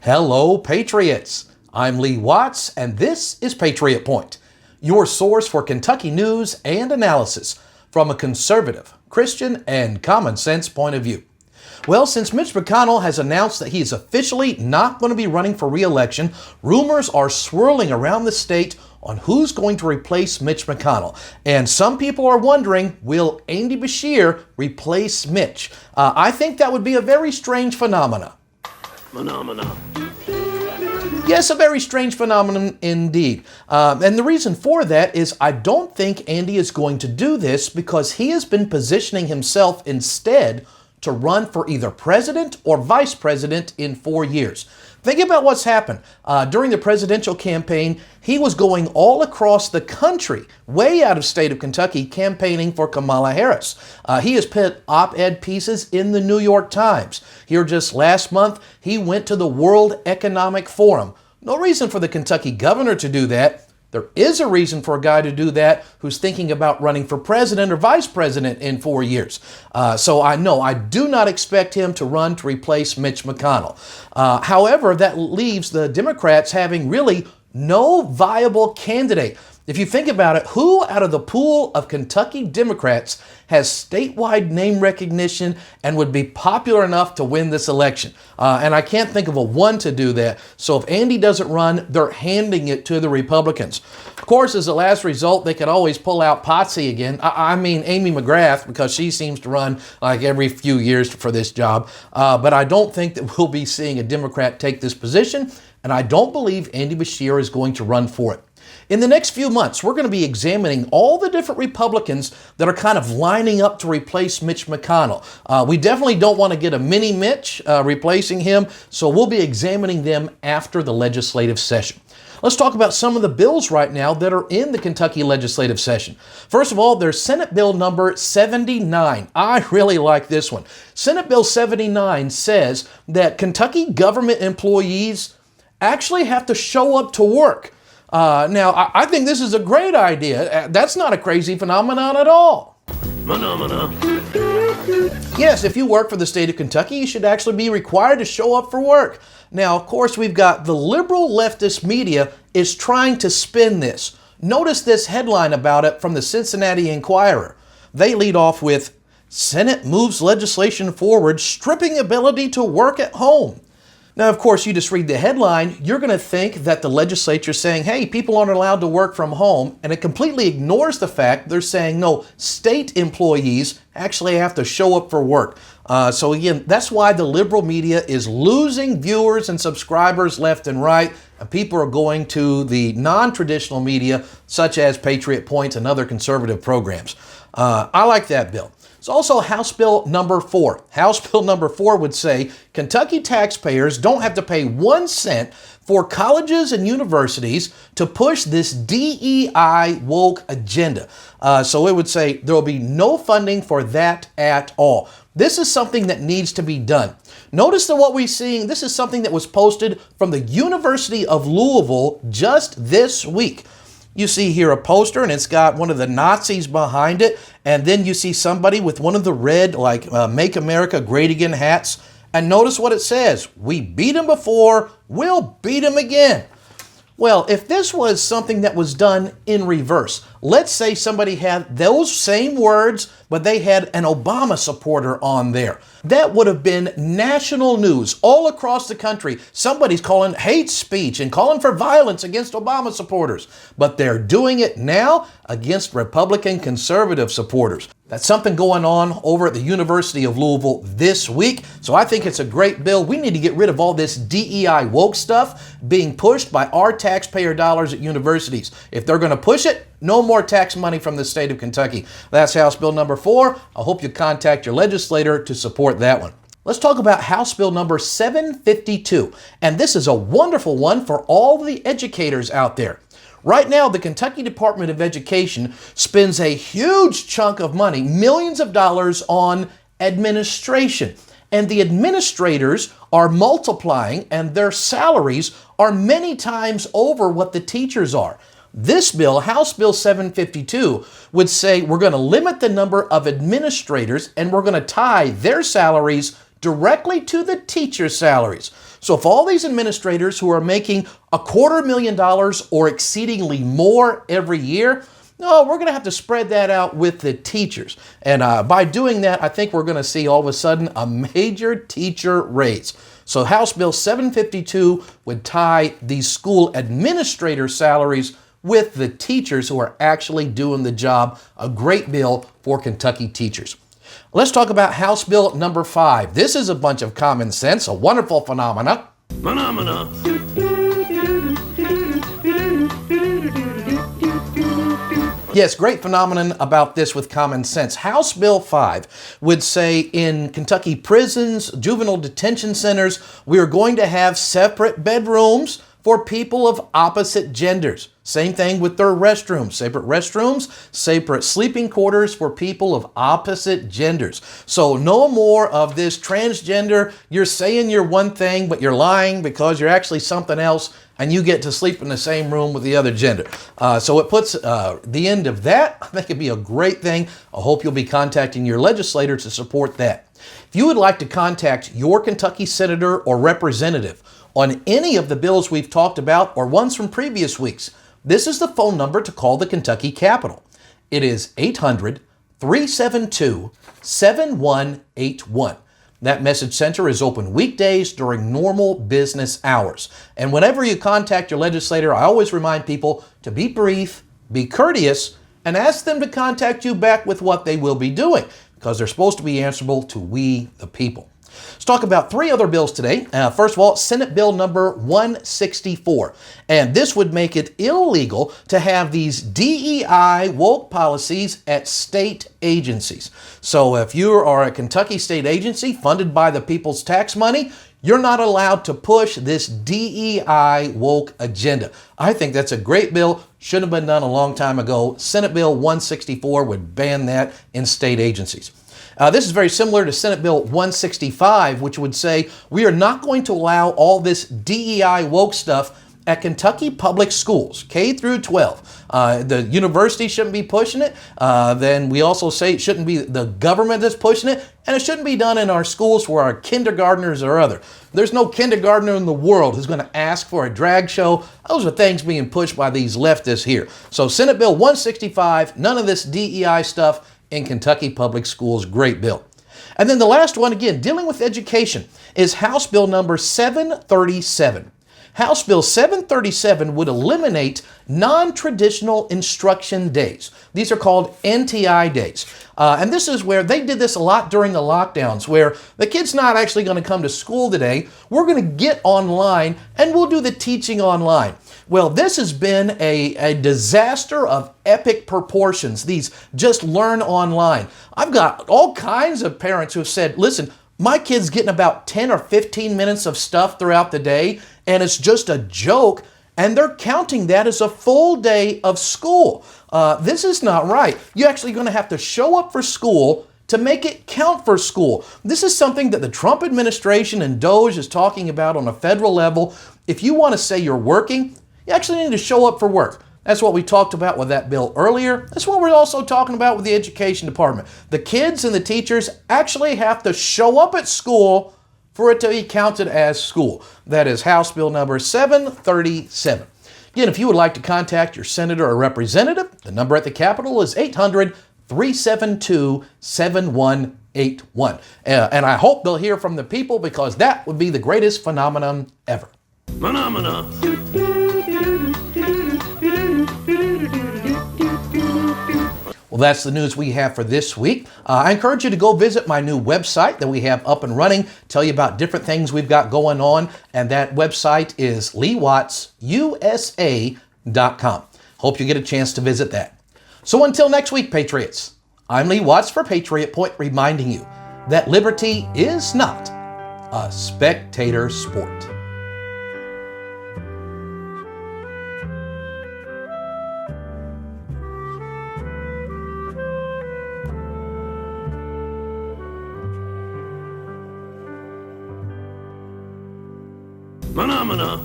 Hello, Patriots. I'm Lee Watts, and this is Patriot Point, your source for Kentucky news and analysis from a conservative, Christian, and common sense point of view. Well, since Mitch McConnell has announced that he is officially not going to be running for re-election, rumors are swirling around the state on who's going to replace Mitch McConnell. And some people are wondering, will Andy Beshear replace Mitch? I think that would be a very strange phenomenon. Yes, a very strange phenomenon indeed. And the reason for that is I don't think Andy is going to do this because he has been positioning himself instead to run for either president or vice president in 4 years. Think about what's happened. During the presidential campaign, he was going all across the country, way out of state of Kentucky, campaigning for Kamala Harris. He has put op-ed pieces in the New York Times. Here just last month, he went to the World Economic Forum. No reason for the Kentucky governor to do that. There is a reason for a guy to do that who's thinking about running for president or vice president in 4 years. So I do not expect him to run to replace Mitch McConnell. However, that leaves the Democrats having really no viable candidate. If you think about it, who out of the pool of Kentucky Democrats has statewide name recognition and would be popular enough to win this election? And I can't think of a one to do that. So if Andy doesn't run, they're handing it to the Republicans. Of course, as a last result, they could always pull out Potsy again. I mean Amy McGrath, because she seems to run like every few years for this job. But I don't think that we'll be seeing a Democrat take this position. And I don't believe Andy Beshear is going to run for it. In the next few months, we're going to be examining all the different Republicans that are kind of lining up to replace Mitch McConnell. We definitely don't want to get a mini Mitch replacing him, so we'll be examining them after the legislative session. Let's talk about some of the bills right now that are in the Kentucky legislative session. First of all, there's Senate Bill number 79. I really like this one. Senate Bill 79 says that Kentucky government employees actually have to show up to work. Now, I think this is a great idea. That's not a crazy phenomenon at all. Yes, if you work for the state of Kentucky, you should actually be required to show up for work. Now, of course, we've got the liberal leftist media is trying to spin this. Notice this headline about it from the Cincinnati Enquirer. They lead off with, Senate moves legislation forward, stripping ability to work at home. Now, of course, you just read the headline, you're going to think that the legislature is saying, hey, people aren't allowed to work from home, and it completely ignores the fact they're saying, no, state employees actually have to show up for work. So again, that's why the liberal media is losing viewers and subscribers left and right, and people are going to the non-traditional media, such as Patriot Point and other conservative programs. I like that bill. It's also House Bill number 4. House Bill number 4 would say Kentucky taxpayers don't have to pay 1 cent for colleges and universities to push this DEI woke agenda. So it would say there will be no funding for that at all. This is something that needs to be done. Notice that what we're seeing, this is something that was posted from the University of Louisville just this week. You see here a poster and it's got one of the Nazis behind it. And then you see somebody with one of the red, Make America Great Again hats. And notice what it says. We beat him before, we'll beat him again. Well, if this was something that was done in reverse, let's say somebody had those same words, but they had an Obama supporter on there. That would have been national news all across the country. Somebody's calling hate speech and calling for violence against Obama supporters. But they're doing it now against Republican conservative supporters. That's something going on over at the University of Louisville this week. So I think it's a great bill. We need to get rid of all this DEI woke stuff being pushed by our taxpayer dollars at universities. If they're going to push it, no more tax money from the state of Kentucky. That's House Bill number 4. I hope you contact your legislator to support that one. Let's talk about House Bill number 752. And this is a wonderful one for all the educators out there. Right now, the Kentucky Department of Education spends a huge chunk of money, millions of dollars, on administration. And the administrators are multiplying, and their salaries are many times over what the teachers are. This bill, House Bill 752, would say we're going to limit the number of administrators and we're going to tie their salaries directly to the teachers' salaries. So if all these administrators who are making $250,000 or exceedingly more every year, no, we're going to have to spread that out with the teachers. And by doing that, I think we're going to see all of a sudden a major teacher raise. So House Bill 752 would tie these school administrator salaries with the teachers who are actually doing the job. A great bill for Kentucky teachers. Let's talk about House Bill number 5. This is a bunch of common sense, a wonderful phenomena. Yes, great phenomenon about this with common sense. House Bill 5 would say in Kentucky prisons, juvenile detention centers, we are going to have separate bedrooms for people of opposite genders. Same thing with their restrooms, separate sleeping quarters for people of opposite genders. So no more of this transgender, you're saying you're one thing, but you're lying because you're actually something else, and you get to sleep in the same room with the other gender. So it puts the end of that. I think it'd be a great thing. I hope you'll be contacting your legislator to support that. If you would like to contact your Kentucky senator or representative on any of the bills we've talked about or ones from previous weeks, this is the phone number to call the Kentucky Capitol. It is 800-372-7181. That message center is open weekdays during normal business hours. And whenever you contact your legislator, I always remind people to be brief, be courteous, and ask them to contact you back with what they will be doing, because they're supposed to be answerable to we, the people. Let's talk about 3 other bills today. First of all, Senate Bill number 164. And this would make it illegal to have these DEI woke policies at state agencies. So if you are a Kentucky state agency funded by the people's tax money, you're not allowed to push this DEI woke agenda. I think that's a great bill. Should have been done a long time ago. Senate Bill 164 would ban that in state agencies. This is very similar to Senate Bill 165, which would say we are not going to allow all this DEI woke stuff at Kentucky public schools, K through 12. The university shouldn't be pushing it. Then we also say it shouldn't be the government that's pushing it, and it shouldn't be done in our schools where our kindergartners or other. There's no kindergartner in the world who's going to ask for a drag show. Those are things being pushed by these leftists here. So Senate Bill 165, none of this DEI stuff in Kentucky public schools. Great bill. And then the last one, again, dealing with education, is House Bill number 737. House Bill 737 would eliminate non-traditional instruction days. These are called NTI days. And this is where they did this a lot during the lockdowns, where the kid's not actually going to come to school today. We're going to get online and we'll do the teaching online. Well, this has been a disaster of epic proportions. These just learn online. I've got all kinds of parents who have said, listen, my kid's getting about 10 or 15 minutes of stuff throughout the day, and it's just a joke, and they're counting that as a full day of school. This is not right. You're actually going to have to show up for school to make it count for school. This is something that the Trump administration and DOJ is talking about on a federal level. If you want to say you're working, you actually need to show up for work. That's what we talked about with that bill earlier. That's what we're also talking about with the education department. The kids and the teachers actually have to show up at school for it to be counted as school. That is House Bill number 737. Again, if you would like to contact your senator or representative, the number at the Capitol is 800-372-7181. And I hope they'll hear from the people, because that would be the greatest phenomenon ever. Phenomena. Well, that's the news we have for this week. I encourage you to go visit my new website that we have up and running, tell you about different things we've got going on, and that website is LeeWattsUSA.com. Hope you get a chance to visit that. So until next week, Patriots, I'm Lee Watts for Patriot Point, reminding you that liberty is not a spectator sport. Phenomena.